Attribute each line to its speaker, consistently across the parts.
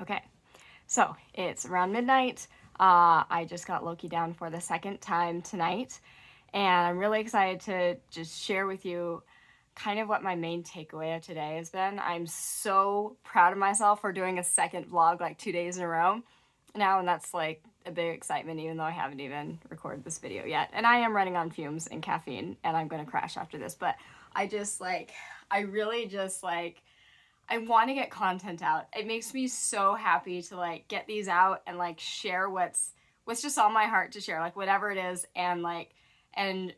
Speaker 1: Okay, so it's around midnight. I just got Loki down for the second time tonight, and I'm really excited to just share with you kind of what my main takeaway of today has been. I'm so proud of myself for doing a second vlog like 2 days in a row now, and that's like a big excitement, even though I haven't even recorded this video yet. And I am running on fumes and caffeine, and I'm gonna crash after this, but I really just like, I want to get content out. It makes me so happy to like get these out and like share what's just on my heart to share, like whatever it is, and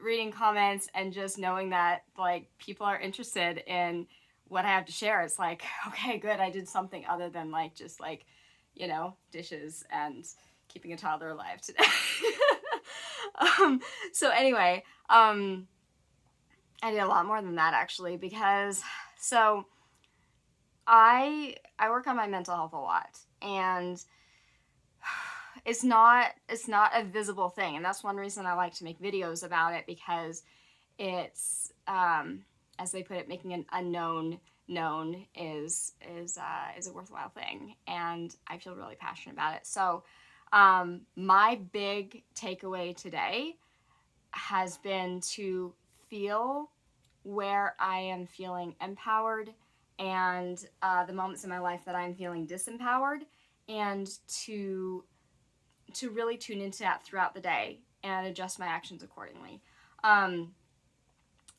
Speaker 1: reading comments and just knowing that like people are interested in what I have to share. It's like, okay, good. I did something other than like just like, dishes and keeping a toddler alive today. um, so anyway, I did a lot more than that actually because so I work on my mental health a lot, and it's not a visible thing, and that's one reason I like to make videos about it, because it's as they put it, making an unknown known is a worthwhile thing, and I feel really passionate about it. So my big takeaway today has been to feel where I am feeling empowered, and the moments in my life that I'm feeling disempowered, and to really tune into that throughout the day and adjust my actions accordingly. Um,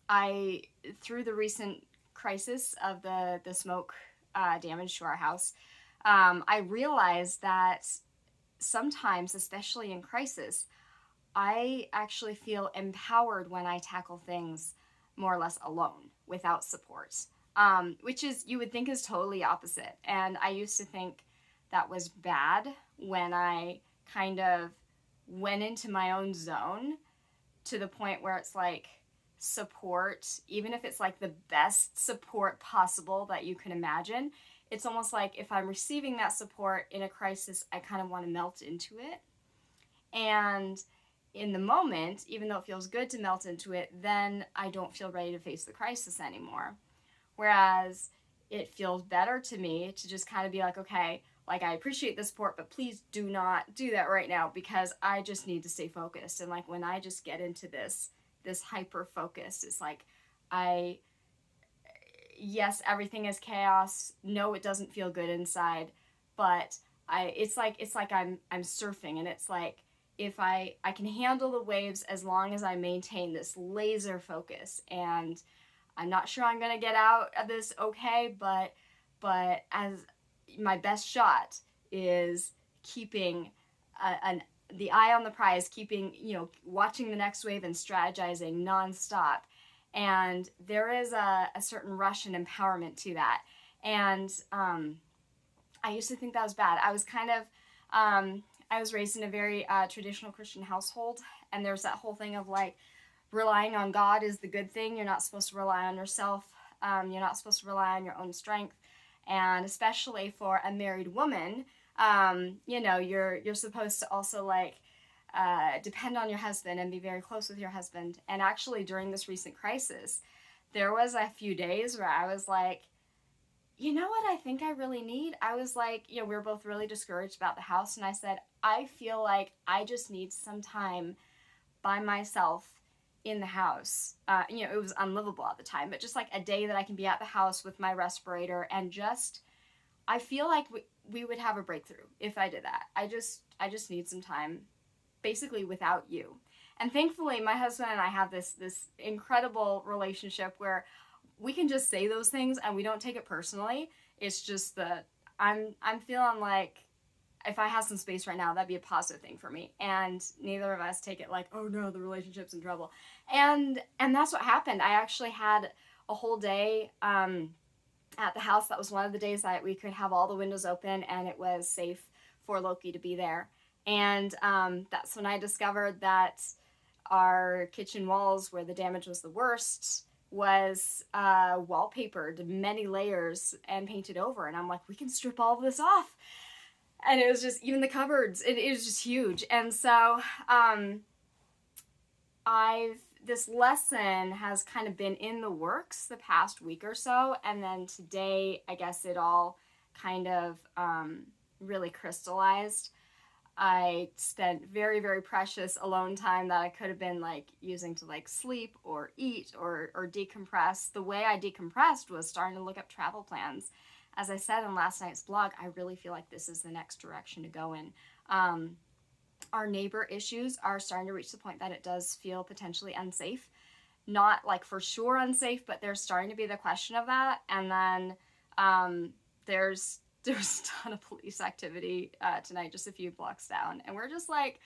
Speaker 1: I through the recent crisis of the smoke damage to our house, I realized that sometimes, especially in crisis, I actually feel empowered when I tackle things more or less alone without support, which is, you would think, is totally opposite. And I used to think that was bad when I kind of went into my own zone to the point where it's like support, even if it's like the best support possible that you can imagine, it's almost like if I'm receiving that support in a crisis, I kind of want to melt into it. And in the moment, even though it feels good to melt into it, then I don't feel ready to face the crisis anymore. Whereas it feels better to me to just kind of be like, okay, like I appreciate the support, but please do not do that right now, because I just need to stay focused. And like when I just get into this hyper focus, it's like I yes, everything is chaos. No, it doesn't feel good inside, but it's like I'm surfing, and it's like if I can handle the waves as long as I maintain this laser focus, and I'm not sure I'm gonna get out of this okay, but as my best shot is keeping an the eye on the prize, keeping, watching the next wave and strategizing nonstop. And there is a certain rush and empowerment to that. And I used to think that was bad. I was raised in a very traditional Christian household, and there's that whole thing of like relying on God is the good thing. You're not supposed to rely on yourself. You're not supposed to rely on your own strength, and especially for a married woman, you're supposed to also like depend on your husband and be very close with your husband. And actually, during this recent crisis, there was a few days where I was like, you know what I think I really need? I was like, we were both really discouraged about the house, and I said, I feel like I just need some time by myself in the house. It was unlivable at the time, but just like a day that I can be at the house with my respirator, and just, I feel like we would have a breakthrough if I did that. I just need some time, basically without you. And thankfully, my husband and I have this incredible relationship where we can just say those things and we don't take it personally. It's just that I'm feeling like if I have some space right now, that'd be a positive thing for me. And neither of us take it like, oh no, the relationship's in trouble. And that's what happened. I actually had a whole day at the house. That was one of the days that we could have all the windows open and it was safe for Loki to be there. And that's when I discovered that our kitchen walls, where the damage was the worst, was wallpapered, many layers, and painted over. And I'm like, we can strip all of this off. And it was just, even the cupboards, it was just huge. And so this lesson has kind of been in the works the past week or so. And then today, I guess it all kind of really crystallized. I spent very, very precious alone time that I could have been like using to like sleep or eat or decompress. The way I decompressed was starting to look up travel plans. As I said in last night's blog, I really feel like this is the next direction to go in. Our neighbor issues are starting to reach the point that it does feel potentially unsafe. Not like for sure unsafe, but there's starting to be the question of that. And then there's a ton of police activity tonight, just a few blocks down, and we're just like,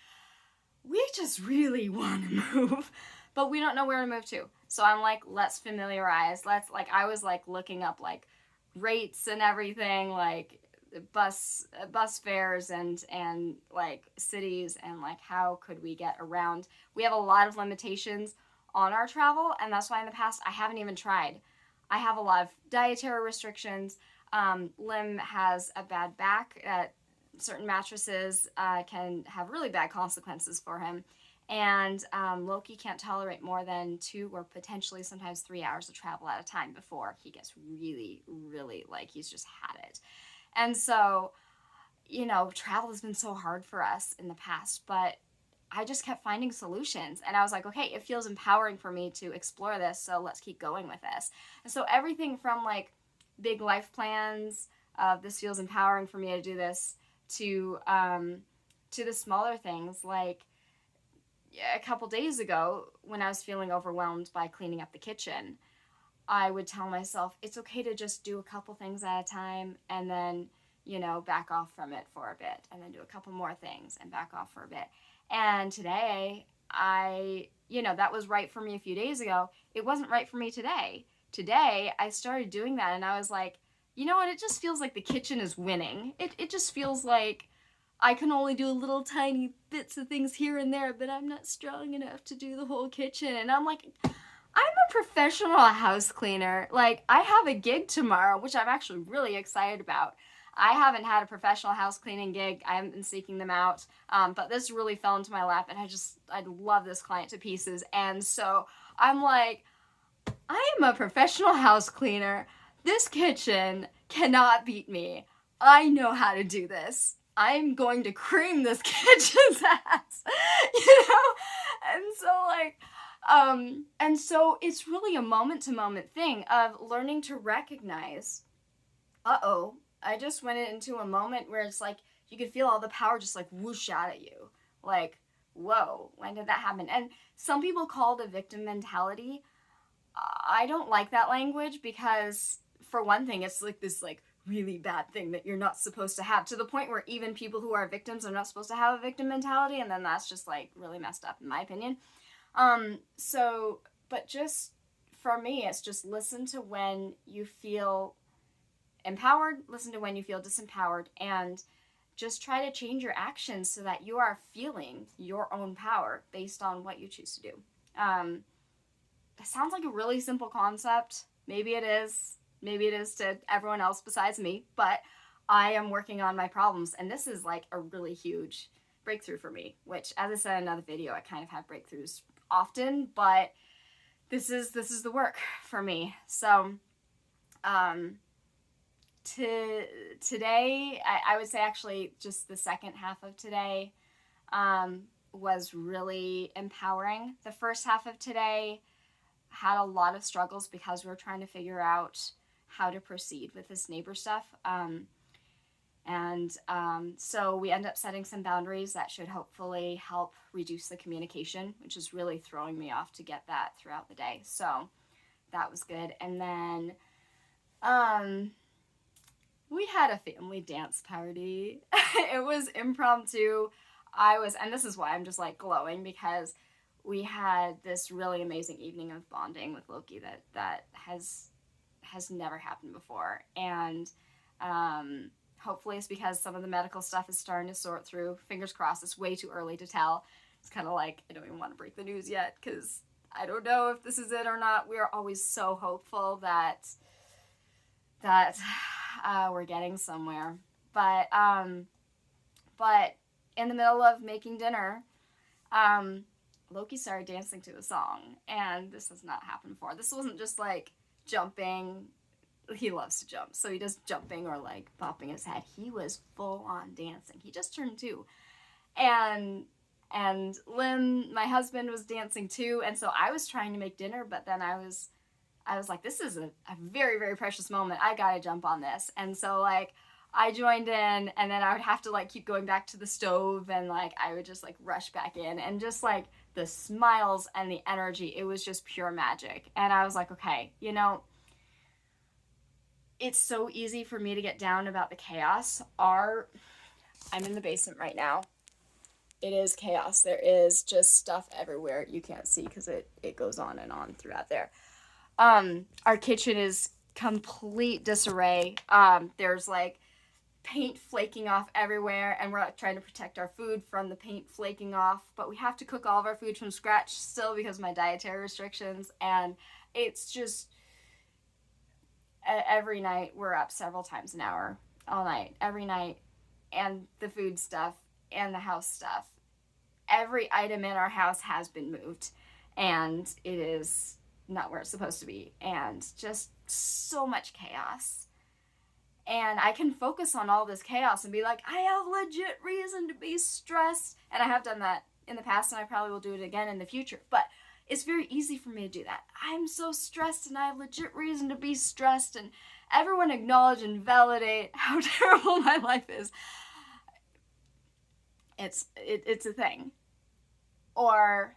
Speaker 1: we just really want to move, but we don't know where to move to. So I'm like, let's familiarize. I was like looking up like rates and everything, like bus fares and like cities, and like how could we get around. We have a lot of limitations on our travel, and that's why in the past I haven't even tried. I have a lot of dietary restrictions. Lim has a bad back. Certain mattresses can have really bad consequences for him. And Loki can't tolerate more than 2 or potentially sometimes 3 hours of travel at a time before he gets really, really like he's just had it. And so, travel has been so hard for us in the past, but I just kept finding solutions. And I was like, okay, it feels empowering for me to explore this, so let's keep going with this. And so everything from like big life plans of this feels empowering for me to do this to the smaller things, like a couple days ago when I was feeling overwhelmed by cleaning up the kitchen, I would tell myself it's okay to just do a couple things at a time and then back off from it for a bit, and then do a couple more things and back off for a bit. And today that was right for me a few days ago. It wasn't right for me today. Today, I started doing that, and I was like, you know what? It just feels like the kitchen is winning. It just feels like I can only do little tiny bits of things here and there, but I'm not strong enough to do the whole kitchen. And I'm like, I'm a professional house cleaner. Like, I have a gig tomorrow, which I'm actually really excited about. I haven't had a professional house cleaning gig. I haven't been seeking them out. But this really fell into my lap, and I love this client to pieces. And so I'm like, I am a professional house cleaner. This kitchen cannot beat me. I know how to do this. I'm going to cream this kitchen's ass, and so it's really a moment-to-moment thing of learning to recognize, I just went into a moment where it's like you could feel all the power just like whoosh out at you. Like, whoa, when did that happen? And some people call it a victim mentality. I don't like that language because, for one thing, it's like this like really bad thing that you're not supposed to have, to the point where even people who are victims are not supposed to have a victim mentality, and then that's just like really messed up in my opinion. But just for me, it's just listen to when you feel empowered, listen to when you feel disempowered, and just try to change your actions so that you are feeling your own power based on what you choose to do. It sounds like a really simple concept. Maybe it is. Maybe it is to everyone else besides me, but I am working on my problems, and this is like a really huge breakthrough for me, which, as I said in another video, I kind of have breakthroughs often, but this is the work for me. So today, I would say actually just the second half of today was really empowering. The first half of today had a lot of struggles because we were trying to figure out how to proceed with this neighbor stuff. So we end up setting some boundaries that should hopefully help reduce the communication, which is really throwing me off to get that throughout the day. So that was good. And then we had a family dance party. It was impromptu. And this is why I'm just like glowing, because we had this really amazing evening of bonding with Loki that has never happened before. And hopefully it's because some of the medical stuff is starting to sort through. Fingers crossed. It's way too early to tell. It's kind of like, I don't even want to break the news yet because I don't know if this is it or not. We are always so hopeful that we're getting somewhere. But in the middle of making dinner, Loki started dancing to a song, and this has not happened before. This wasn't just like jumping he loves to jump. So he does jumping or like bopping his head. He was full on dancing. He just turned 2. And Lim, my husband, was dancing too. And so I was trying to make dinner, but then I was like, this is a very, very precious moment. I gotta jump on this. And so like I joined in, and then I would have to like keep going back to the stove, and like I would just like rush back in, and just like the smiles and the energy, it was just pure magic. And I was like, okay, you know, it's so easy for me to get down about the chaos. I'm in the basement right now. It is chaos. There is just stuff everywhere you can't see because it goes on and on throughout there. Our kitchen is complete disarray. There's like paint flaking off everywhere, and we're trying to protect our food from the paint flaking off, but we have to cook all of our food from scratch still because of my dietary restrictions. And it's just every night we're up several times an hour, all night, every night, and the food stuff and the house stuff. Every item in our house has been moved, and it is not where it's supposed to be, and just so much chaos. And I can focus on all this chaos and be like, I have legit reason to be stressed. And I have done that in the past, and I probably will do it again in the future. But it's very easy for me to do that. I'm so stressed, and I have legit reason to be stressed. And everyone acknowledge and validate how terrible my life is. It's a thing. Or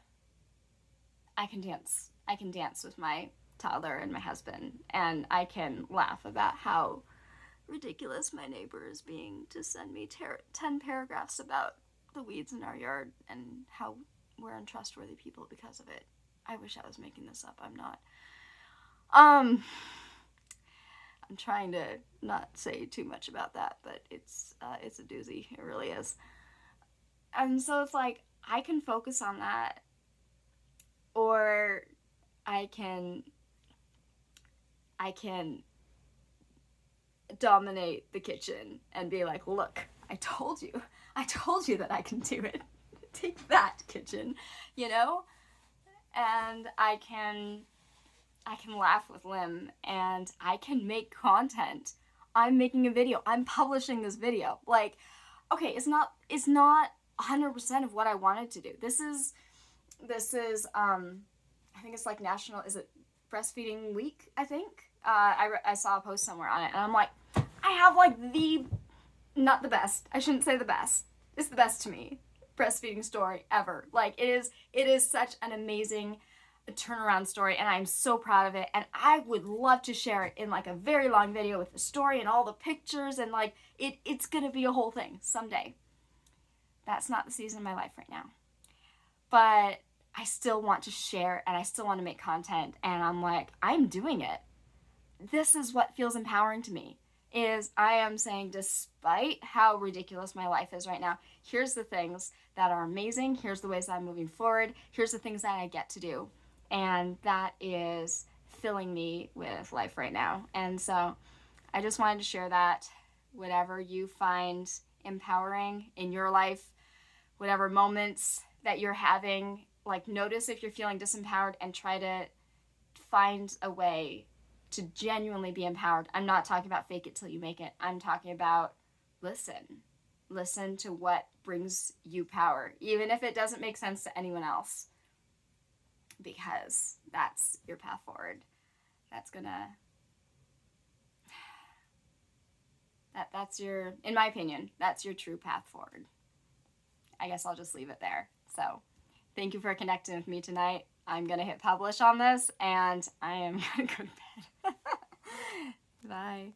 Speaker 1: I can dance. I can dance with my toddler and my husband, and I can laugh about how ridiculous my neighbor is being to send me 10 paragraphs about the weeds in our yard and how we're untrustworthy people because of it. I wish I was making this up. I'm not. I'm trying to not say too much about that, but it's a doozy. It really is. And so it's like, I can focus on that, or I can dominate the kitchen and be like, look, I told you that I can do it. Take that, kitchen, you know? And I can laugh with Lim, and I can make content. I'm making a video. I'm publishing this video. Like, okay, it's not 100% of what I wanted to do. This is I think it's like national, is it breastfeeding week, I think? I saw a post somewhere on it, and I'm like, I have like not the best, I shouldn't say the best, it's the best to me, breastfeeding story ever. Like, it is such an amazing turnaround story, and I'm so proud of it, and I would love to share it in like a very long video with the story and all the pictures, and like, it's gonna be a whole thing someday. That's not the season of my life right now. But I still want to share, and I still want to make content, and I'm like, I'm doing it. This is what feels empowering to me, is I am saying, despite how ridiculous my life is right now, here's the things that are amazing, here's the ways that I'm moving forward, here's the things that I get to do, and that is filling me with life right now. And so I just wanted to share that. Whatever you find empowering in your life, whatever moments that you're having, like, notice if you're feeling disempowered and try to find a way to genuinely be empowered. I'm not talking about fake it till you make it. I'm talking about listen to what brings you power, even if it doesn't make sense to anyone else, because that's your path forward. That's your, in my opinion, that's your true path forward. I guess I'll just leave it there. So thank you for connecting with me tonight. I'm going to hit publish on this, and I am going to go to bed. Bye.